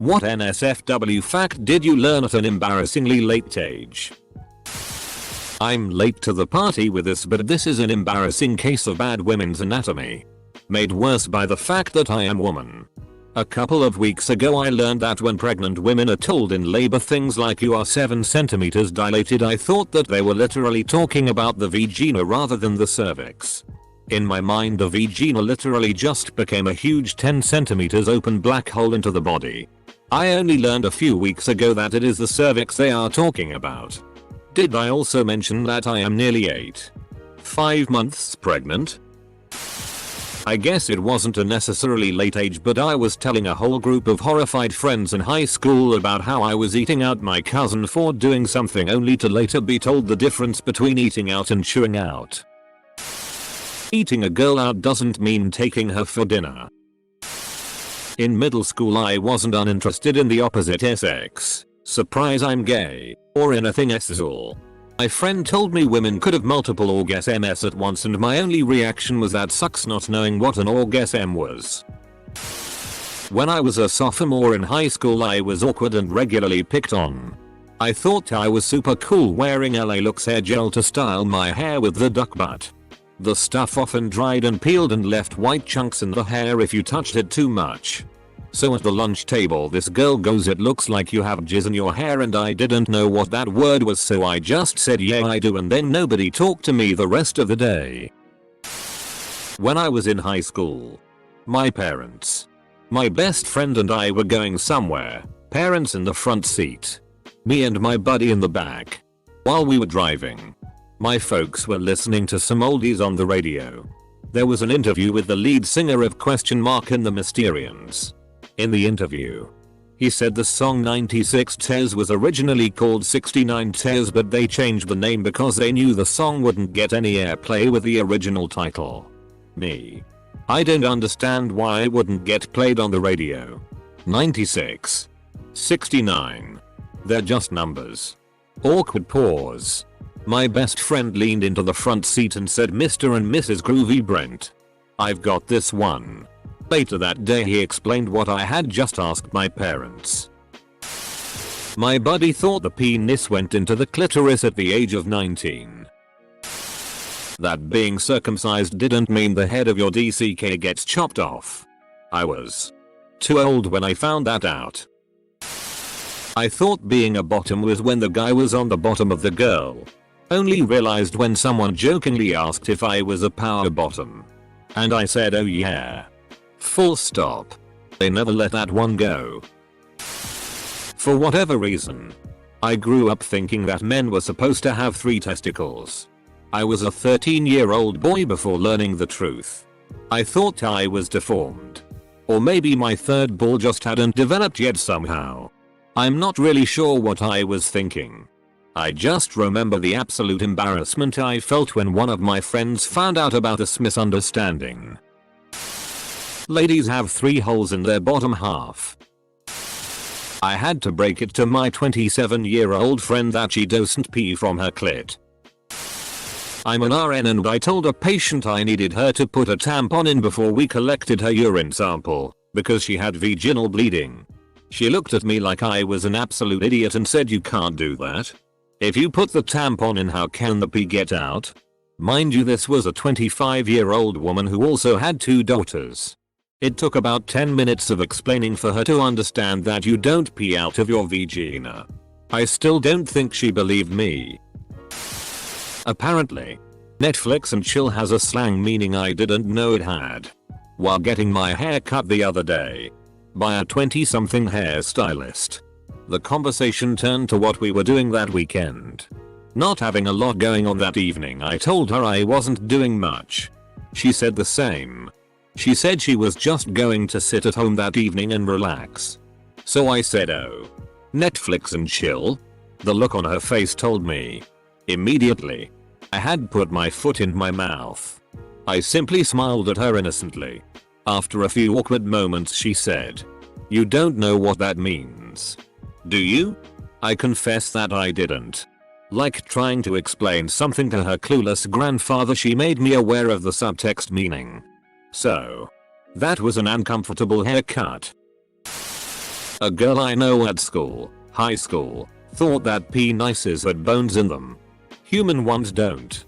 What NSFW fact did you learn at an embarrassingly late age? I'm late to the party with this, but this is an embarrassing case of bad women's anatomy. Made worse by the fact that I am woman. A couple of weeks ago I learned that when pregnant women are told in labor things like you are 7 centimeters dilated, I thought that they were literally talking about the vagina rather than the cervix. In my mind, the vagina literally just became a huge 10 centimeters open black hole into the body. I only learned a few weeks ago that it is the cervix they are talking about. Did I also mention that I am nearly 5 months pregnant? I guess it wasn't a necessarily late age, but I was telling a whole group of horrified friends in high school about how I was eating out my cousin for doing something, only to later be told the difference between eating out and chewing out. Eating a girl out doesn't mean taking her for dinner. In middle school I wasn't uninterested in the opposite sex. Surprise, I'm gay. Or anything sexual. My friend told me women could have multiple orgasms at once, and my only reaction was that sucks, not knowing what an orgasm was. When I was a sophomore in high school I was awkward and regularly picked on. I thought I was super cool wearing LA Looks hair gel to style my hair with the duck butt. The stuff often dried and peeled and left white chunks in the hair if you touched it too much. So at the lunch table this girl goes, "It looks like you have jizz in your hair," and I didn't know what that word was, so I just said, "Yeah I do," and then nobody talked to me the rest of the day. When I was in high school, my parents, my best friend and I were going somewhere, parents in the front seat, me and my buddy in the back. While we were driving, my folks were listening to some oldies on the radio. There was an interview with the lead singer of and the Mysterians. In the interview, he said the song 96 Tears was originally called 69 Tears, but they changed the name because they knew the song wouldn't get any airplay with the original title. Me, I don't understand why it wouldn't get played on the radio. 96. 69. They're just numbers. Awkward pause. My best friend leaned into the front seat and said, "Mr. and Mrs. Groovy Brent, I've got this one." Later that day he explained what I had just asked my parents. My buddy thought the penis went into the clitoris at the age of 19. That being circumcised didn't mean the head of your DCK gets chopped off. I was too old when I found that out. I thought being a bottom was when the guy was on the bottom of the girl. Only realized when someone jokingly asked if I was a power bottom. And I said, "Oh yeah." Full stop. They never let that one go. For whatever reason, I grew up thinking that men were supposed to have 3 testicles. I was a 13-year-old boy before learning the truth. I thought I was deformed. Or maybe my third ball just hadn't developed yet somehow. I'm not really sure what I was thinking. I just remember the absolute embarrassment I felt when one of my friends found out about this misunderstanding. Ladies have 3 holes in their bottom half. I had to break it to my 27-year-old friend that she doesn't pee from her clit. I'm an RN and I told a patient I needed her to put a tampon in before we collected her urine sample because she had vaginal bleeding. She looked at me like I was an absolute idiot and said, "You can't do that. If you put the tampon in, how can the pee get out?" Mind you, this was a 25-year-old woman who also had 2 daughters. It took about 10 minutes of explaining for her to understand that you don't pee out of your vagina. I still don't think she believed me. Apparently, Netflix and chill has a slang meaning I didn't know it had. While getting my hair cut the other day by a 20-something hairstylist, the conversation turned to what we were doing that weekend. Not having a lot going on that evening, I told her I wasn't doing much. She said the same. She said she was just going to sit at home that evening and relax. So I said, "Oh, Netflix and chill?" The look on her face told me. Immediately, I had put my foot in my mouth. I simply smiled at her innocently. After a few awkward moments she said, "You don't know what that means, do you?" I confess that I didn't. Like trying to explain something to her clueless grandfather, she made me aware of the subtext meaning. So, that was an uncomfortable haircut. A girl I know at school, high school, thought that penises had bones in them. Human ones don't.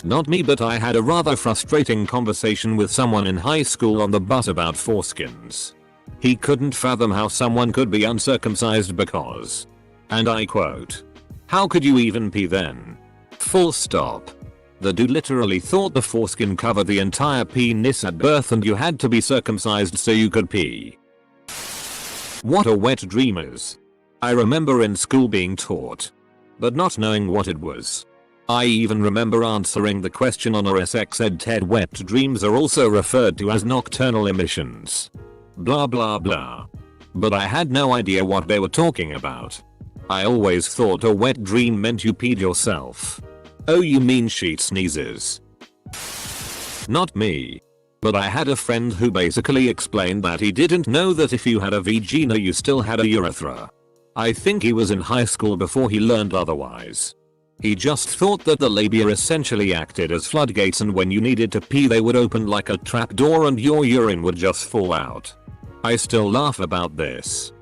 Not me, but I had a rather frustrating conversation with someone in high school on the bus about foreskins. He couldn't fathom how someone could be uncircumcised because, and I quote, "How could you even pee then? Full stop." The dude literally thought the foreskin covered the entire penis at birth and you had to be circumcised so you could pee. What a wet dream is. I remember in school being taught, but not knowing what it was. I even remember answering the question on our sex ed TED. Wet dreams are also referred to as nocturnal emissions. Blah blah blah. But I had no idea what they were talking about. I always thought a wet dream meant you peed yourself. Oh, you mean she sneezes? Not me. But I had a friend who basically explained that he didn't know that if you had a vagina you still had a urethra. I think he was in high school before he learned otherwise. He just thought that the labia essentially acted as floodgates and when you needed to pee they would open like a trapdoor and your urine would just fall out. I still laugh about this.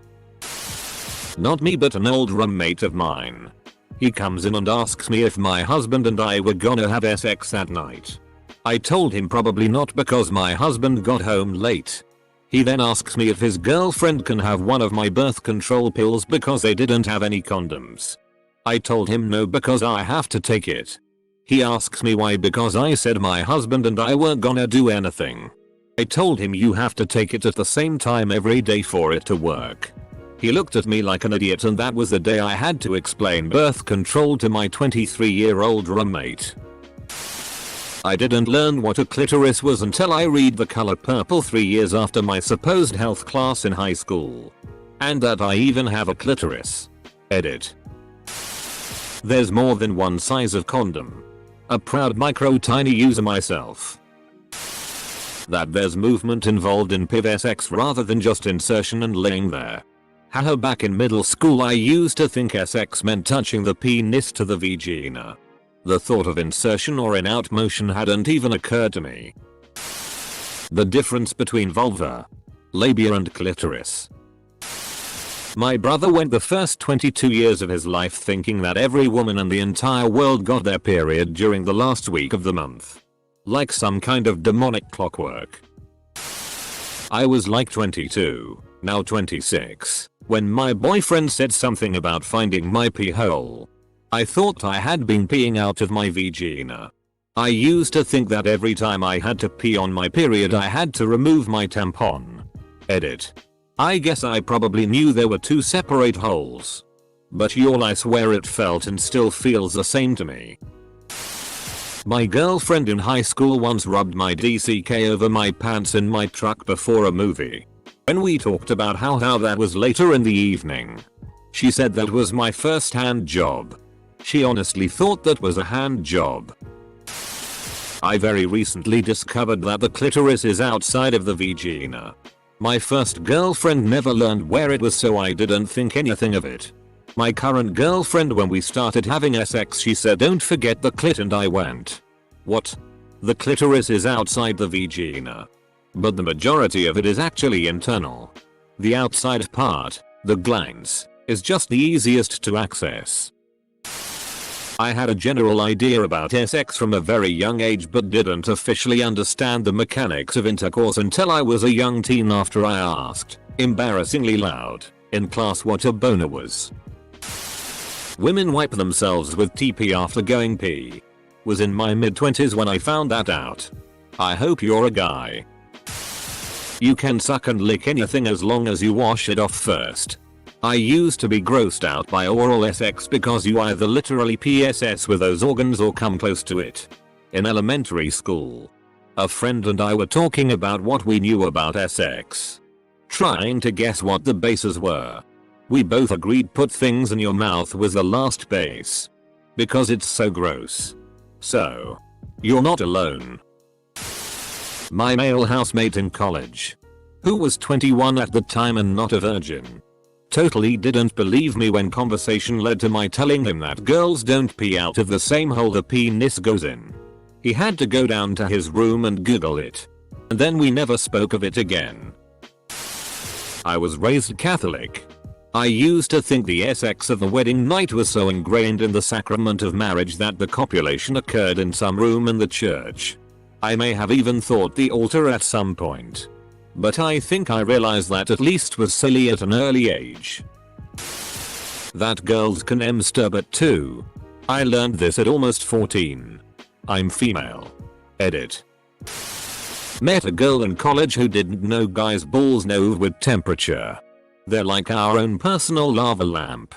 Not me, but an old roommate of mine. He comes in and asks me if my husband and I were gonna have sex that night. I told him probably not because my husband got home late. He then asks me if his girlfriend can have one of my birth control pills because they didn't have any condoms. I told him no because I have to take it. He asks me why because I said my husband and I weren't gonna do anything. I told him you have to take it at the same time every day for it to work. He looked at me like an idiot and that was the day I had to explain birth control to my 23-year-old roommate. I didn't learn what a clitoris was until I read The Color Purple 3 years after my supposed health class in high school. And that I even have a clitoris. Edit. There's more than one size of condom. A proud micro tiny user myself. That there's movement involved in PIV sex rather than just insertion and laying there. Haha, back in middle school I used to think sex meant touching the penis to the vagina. The thought of insertion or in-out motion hadn't even occurred to me. The difference between vulva, labia and clitoris. My brother went the first 22 years of his life thinking that every woman in the entire world got their period during the last week of the month. Like some kind of demonic clockwork. I was like 22, now 26, when my boyfriend said something about finding my pee hole. I thought I had been peeing out of my vagina. I used to think that every time I had to pee on my period I had to remove my tampon. Edit. I guess I probably knew there were two separate holes. But y'all, I swear it felt and still feels the same to me. My girlfriend in high school once rubbed my DCK over my pants in my truck before a movie. When we talked about how that was later in the evening, she said that was my first hand job. She honestly thought that was a hand job. I very recently discovered that the clitoris is outside of the vagina. My first girlfriend never learned where it was, so I didn't think anything of it. My current girlfriend, when we started having sex, she said don't forget the clit, and I went, what? The clitoris is outside the vagina. But the majority of it is actually internal. The outside part, the glans, is just the easiest to access. I had a general idea about sex from a very young age but didn't officially understand the mechanics of intercourse until I was a young teen after I asked, embarrassingly loud, in class what a boner was. Women wipe themselves with TP after going pee. Was in my mid-20s when I found that out. I hope you're a guy. You can suck and lick anything as long as you wash it off first. I used to be grossed out by oral sex because you either literally PSS with those organs or come close to it. In elementary school, a friend and I were talking about what we knew about sex. Trying to guess what the bases were. We both agreed put things in your mouth was the last base. Because it's so gross. So, you're not alone. My male housemate in college, who was 21 at the time and not a virgin, totally didn't believe me when conversation led to my telling him that girls don't pee out of the same hole the penis goes in. He had to go down to his room and Google it. And then we never spoke of it again. I was raised Catholic. I used to think the sex of the wedding night was so ingrained in the sacrament of marriage that the copulation occurred in some room in the church. I may have even thought the altar at some point. But I think I realized that at least was silly at an early age. That girls can masturbate too. I learned this at almost 14. I'm female. Edit. Met a girl in college who didn't know guys' balls move with temperature. They're like our own personal lava lamp.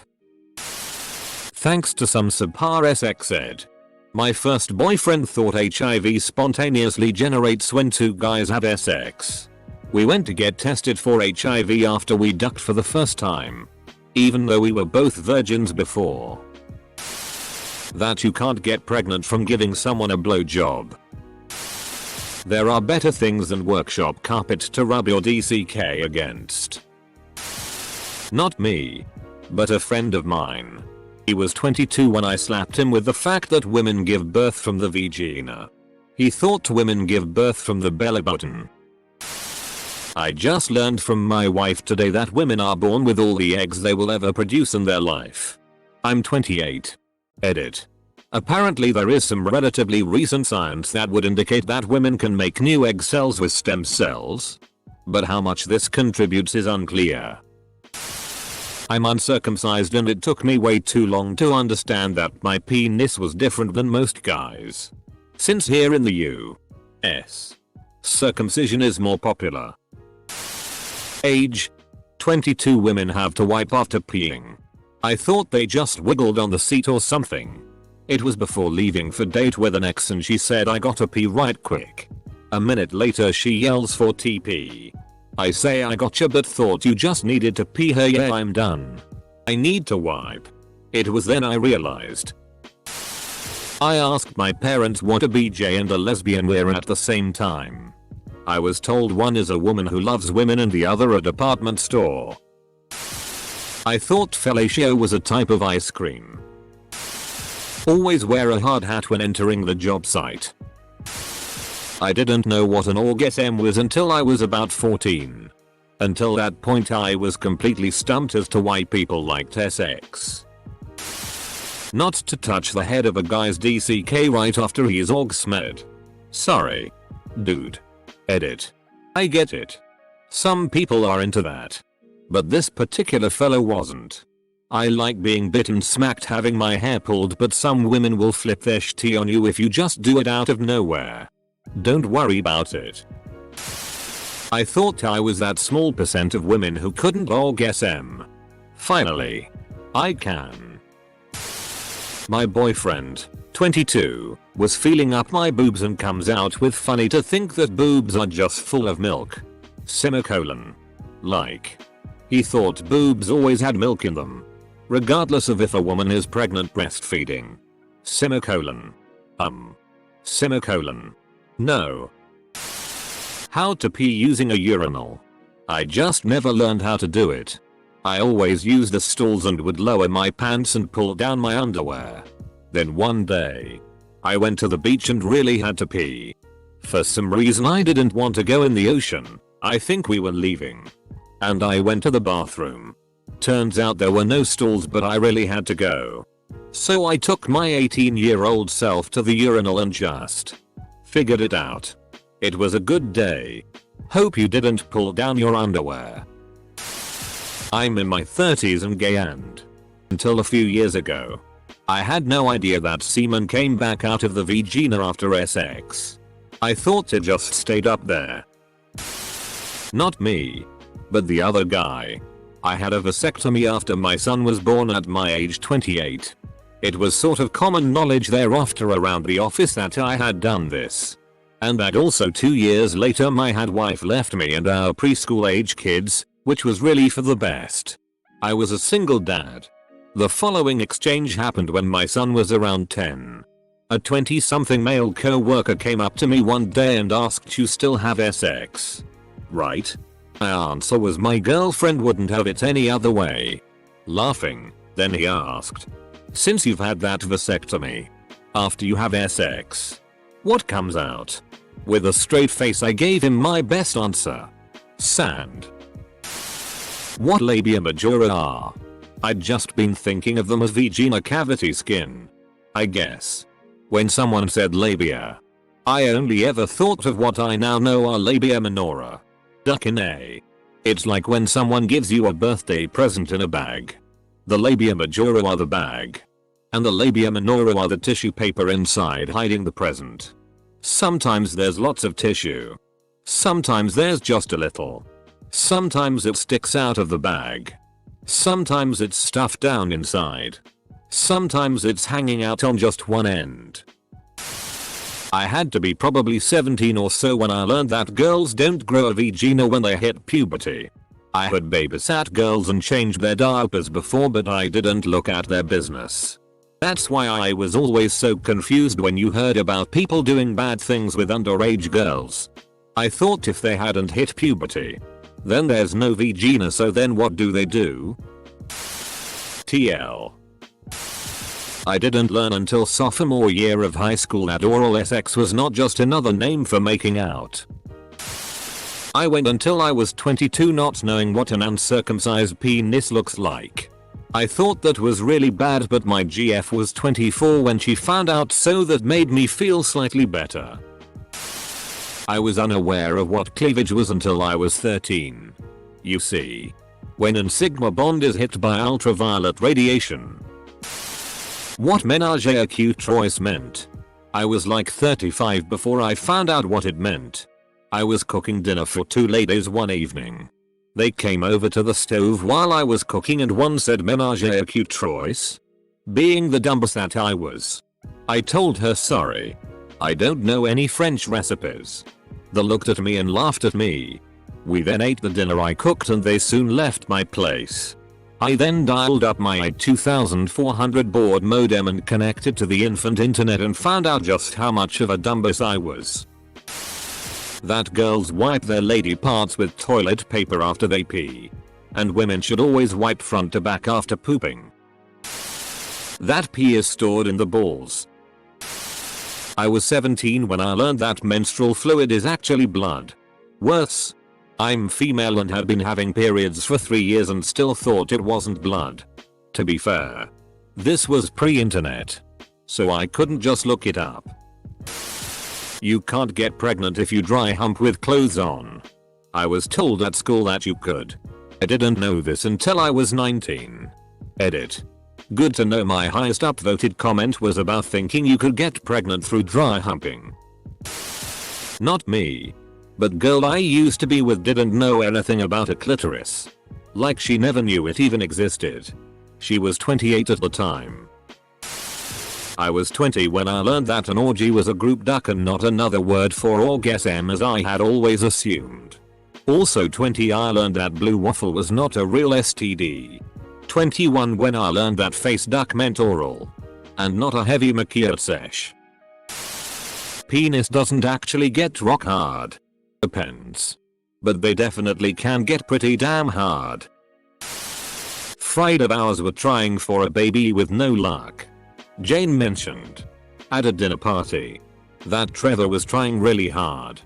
Thanks to some subpar sex ed. My first boyfriend thought HIV spontaneously generates when two guys have sex. We went to get tested for HIV after we ducked for the first time. Even though we were both virgins before. That you can't get pregnant from giving someone a blowjob. There are better things than workshop carpet to rub your DCK against. Not me. But a friend of mine. He was 22 when I slapped him with the fact that women give birth from the vagina. He thought women give birth from the belly button. I just learned from my wife today that women are born with all the eggs they will ever produce in their life. I'm 28. Edit. Apparently there is some relatively recent science that would indicate that women can make new egg cells with stem cells. But how much this contributes is unclear. I'm uncircumcised and it took me way too long to understand that my penis was different than most guys. Since here in the US, circumcision is more popular. Age: 22 women have to wipe after peeing. I thought they just wiggled on the seat or something. It was before leaving for date with an ex and she said I gotta pee right quick. A minute later she yells for TP. I say I gotcha but thought you just needed to pee. Her yeah I'm done. I need to wipe. It was then I realized. I asked my parents what a BJ and a lesbian were at the same time. I was told one is a woman who loves women and the other a department store. I thought fellatio was a type of ice cream. Always wear a hard hat when entering the job site. I didn't know what an orgasm was until I was about 14. Until that point I was completely stumped as to why people liked sex. Not to touch the head of a guy's DCK right after he's orgasmed. Sorry. Dude. Edit. I get it. Some people are into that. But this particular fellow wasn't. I like being bit and smacked having my hair pulled but some women will flip their shitty on you if you just do it out of nowhere. Don't worry about it. I thought I was that small percent of women who couldn't orgasm. Finally. I can. My boyfriend, 22, was feeling up my boobs and comes out with funny to think that boobs are just full of milk. Semicolon. Like. He thought boobs always had milk in them. Regardless of if a woman is pregnant breastfeeding. Semicolon. Semicolon. No. How to pee using a urinal. I just never learned how to do it. I always used the stalls and would lower my pants and pull down my underwear. Then one day, I went to the beach and really had to pee. For some reason I didn't want to go in the ocean. I think we were leaving. And I went to the bathroom. Turns out there were no stalls but I really had to go. So I took my 18-year-old self to the urinal and just figured it out. It was a good day. Hope you didn't pull down your underwear. I'm in my 30s and gay and until a few years ago, I had no idea that semen came back out of the vagina after sex. I thought it just stayed up there. Not me. But the other guy. I had a vasectomy after my son was born at my age 28. It was sort of common knowledge thereafter around the office that I had done this. And that also 2 years later my had wife left me and our preschool age kids, which was really for the best. I was a single dad. The following exchange happened when my son was around 10. A 20-something male co-worker came up to me one day and asked, "You still have sex? Right?" My answer was my girlfriend wouldn't have it any other way. Laughing, then he asked, "Since you've had that vasectomy, after you have sex, what comes out?" With a straight face I gave him my best answer. Sand. What labia majora are? I'd just been thinking of them as vagina cavity skin. I guess. When someone said labia, I only ever thought of what I now know are labia minora. Duck in A. It's like when someone gives you a birthday present in a bag. The labia majora are the bag. And the labia minora are the tissue paper inside hiding the present. Sometimes there's lots of tissue. Sometimes there's just a little. Sometimes it sticks out of the bag. Sometimes it's stuffed down inside. Sometimes it's hanging out on just one end. I had to be probably 17 or so when I learned that girls don't grow a vagina when they hit puberty. I had babysat girls and changed their diapers before, but I didn't look at their business. That's why I was always so confused when you heard about people doing bad things with underage girls. I thought if they hadn't hit puberty, then there's no vagina, so then what do they do? TL. I didn't learn until sophomore year of high school that oral sex was not just another name for making out. I went until I was 22 not knowing what an uncircumcised penis looks like. I thought that was really bad, but my GF was 24 when she found out, so that made me feel slightly better. I was unaware of what cleavage was until I was 13. You see, when an sigma bond is hit by ultraviolet radiation. What menage a trois meant. I was like 35 before I found out what it meant. I was cooking dinner for two ladies one evening. They came over to the stove while I was cooking and one said menage a trois. Being the dumbass that I was, I told her sorry, I don't know any French recipes. They looked at me and laughed at me. We then ate the dinner I cooked and they soon left my place. I then dialed up my 2400 baud modem and connected to the infant internet and found out just how much of a dumbass I was. That girls wipe their lady parts with toilet paper after they pee. And women should always wipe front to back after pooping. That pee is stored in the balls. I was 17 when I learned that menstrual fluid is actually blood. Worse, I'm female and had been having periods for 3 years and still thought it wasn't blood. To be fair, this was pre-internet, so I couldn't just look it up. You can't get pregnant if you dry hump with clothes on. I was told at school that you could. I didn't know this until I was 19. Edit. Good to know my highest upvoted comment was about thinking you could get pregnant through dry humping. Not me. But girl I used to be with didn't know anything about a clitoris. Like she never knew it even existed. She was 28 at the time. I was 20 when I learned that an orgy was a group duck and not another word for orgasm as I had always assumed. Also 20 I learned that blue waffle was not a real STD. 21 when I learned that face duck meant oral. And not a heavy makiat sesh. Penis doesn't actually get rock hard. Depends. But they definitely can get pretty damn hard. Friend of ours were trying for a baby with no luck. Jane mentioned at a dinner party that Trevor was trying really hard.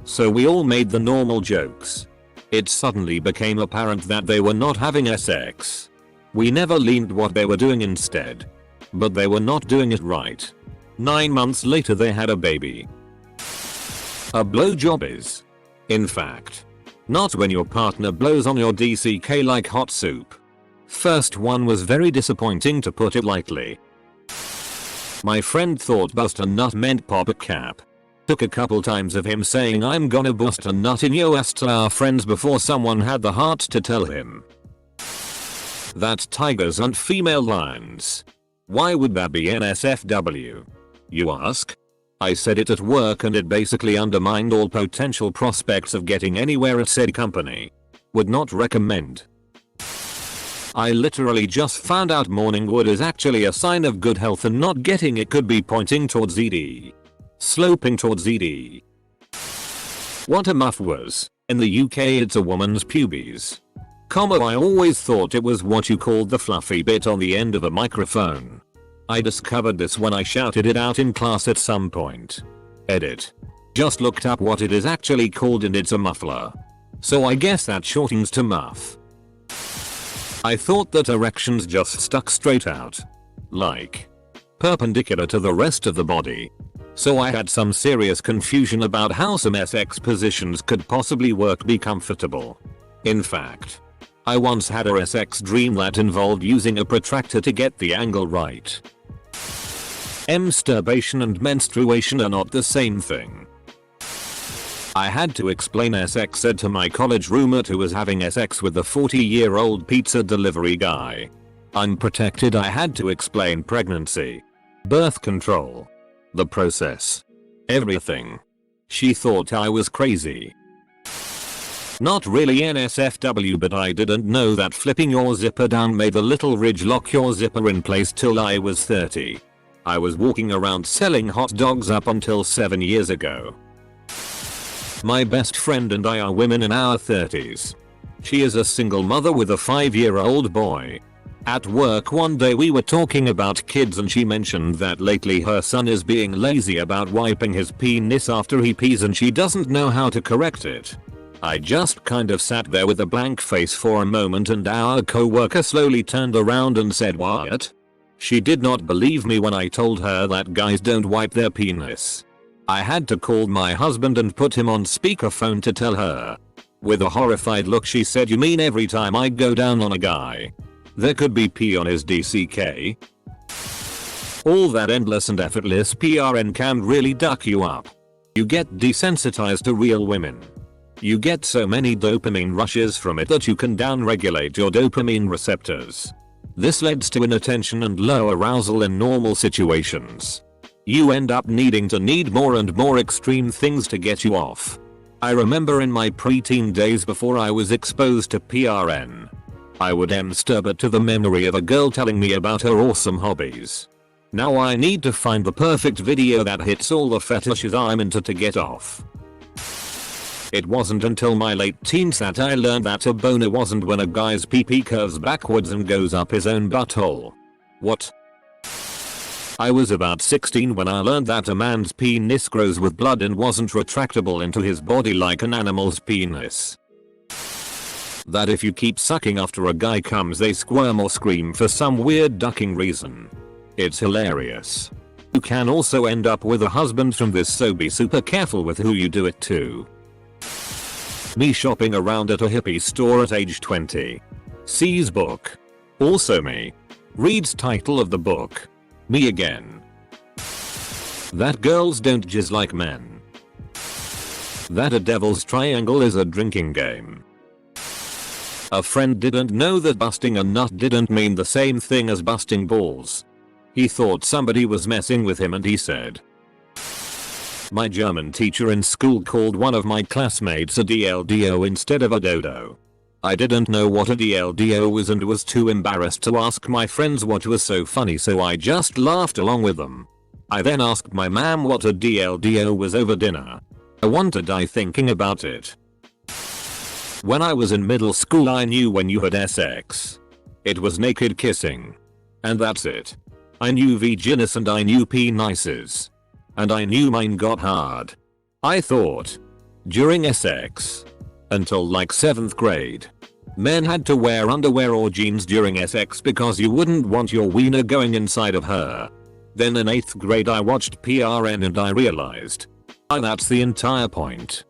So we all made the normal jokes. It suddenly became apparent that they were not having sex. We never leaned what they were doing instead. But they were not doing it right. 9 months later they had a baby. A blowjob is, in fact, not when your partner blows on your DCK like hot soup. First one was very disappointing to put it lightly. My friend thought bust a nut meant pop a cap. Took a couple times of him saying I'm gonna bust a nut in your ass to our friends before someone had the heart to tell him that tigers aren't female lions. Why would that be NSFW? You ask? I said it at work and it basically undermined all potential prospects of getting anywhere at said company. Would not recommend. I literally just found out morning wood is actually a sign of good health and not getting it could be pointing towards ED. Sloping towards ED. What a muff was. In the UK it's a woman's pubes. I always thought it was what you called the fluffy bit on the end of a microphone. I discovered this when I shouted it out in class at some point. Edit. Just looked up what it is actually called and it's a muffler. So I guess that shortens to muff. I thought that erections just stuck straight out. Like perpendicular to the rest of the body. So I had some serious confusion about how some SX positions could possibly be comfortable. In fact, I once had a SX dream that involved using a protractor to get the angle right. Masturbation and menstruation are not the same thing. I had to explain SX ed to my college roommate who was having SX with the 40-year-old pizza delivery guy. Unprotected, I had to explain pregnancy, birth control, the process, everything. She thought I was crazy. Not really NSFW, but I didn't know that flipping your zipper down made the little ridge lock your zipper in place till I was 30. I was walking around selling hot dogs up until 7 years ago. My best friend and I are women in our 30s. She is a single mother with a 5-year-old boy. At work one day we were talking about kids and she mentioned that lately her son is being lazy about wiping his penis after he pees and she doesn't know how to correct it. I just kind of sat there with a blank face for a moment and our co-worker slowly turned around and said, "What?" She did not believe me when I told her that guys don't wipe their penis. I had to call my husband and put him on speakerphone to tell her. With a horrified look she said, "You mean every time I go down on a guy, there could be pee on his DCK?" All that endless and effortless PRN can really duck you up. You get desensitized to real women. You get so many dopamine rushes from it that you can downregulate your dopamine receptors. This leads to inattention and low arousal in normal situations. You end up needing more and more extreme things to get you off. I remember in my preteen days before I was exposed to PRN, I would masturbate to the memory of a girl telling me about her awesome hobbies. Now I need to find the perfect video that hits all the fetishes I'm into to get off. It wasn't until my late teens that I learned that a boner wasn't when a guy's pee-pee curves backwards and goes up his own butthole. What? I was about 16 when I learned that a man's penis grows with blood and wasn't retractable into his body like an animal's penis. That if you keep sucking after a guy comes they squirm or scream for some weird ducking reason. It's hilarious. You can also end up with a husband from this, so be super careful with who you do it to. Me shopping around at a hippie store at age 20. Sees book. Also me. Reads title of the book. Me again. That girls don't jizz like men. That a devil's triangle is a drinking game. A friend didn't know that busting a nut didn't mean the same thing as busting balls. He thought somebody was messing with him and he said. My German teacher in school called one of my classmates a DLDO instead of a dodo. I didn't know what a DLDO was and was too embarrassed to ask my friends what was so funny, so I just laughed along with them. I then asked my mom what a DLDO was over dinner. I want to die thinking about it. When I was in middle school I knew when you had sex. It was naked kissing. And that's it. I knew vaginas and I knew penises. And I knew mine got hard. I thought. During sex. Until like 7th grade. Men had to wear underwear or jeans during sex because you wouldn't want your wiener going inside of her. Then in 8th grade I watched PRN and I realized. That's the entire point.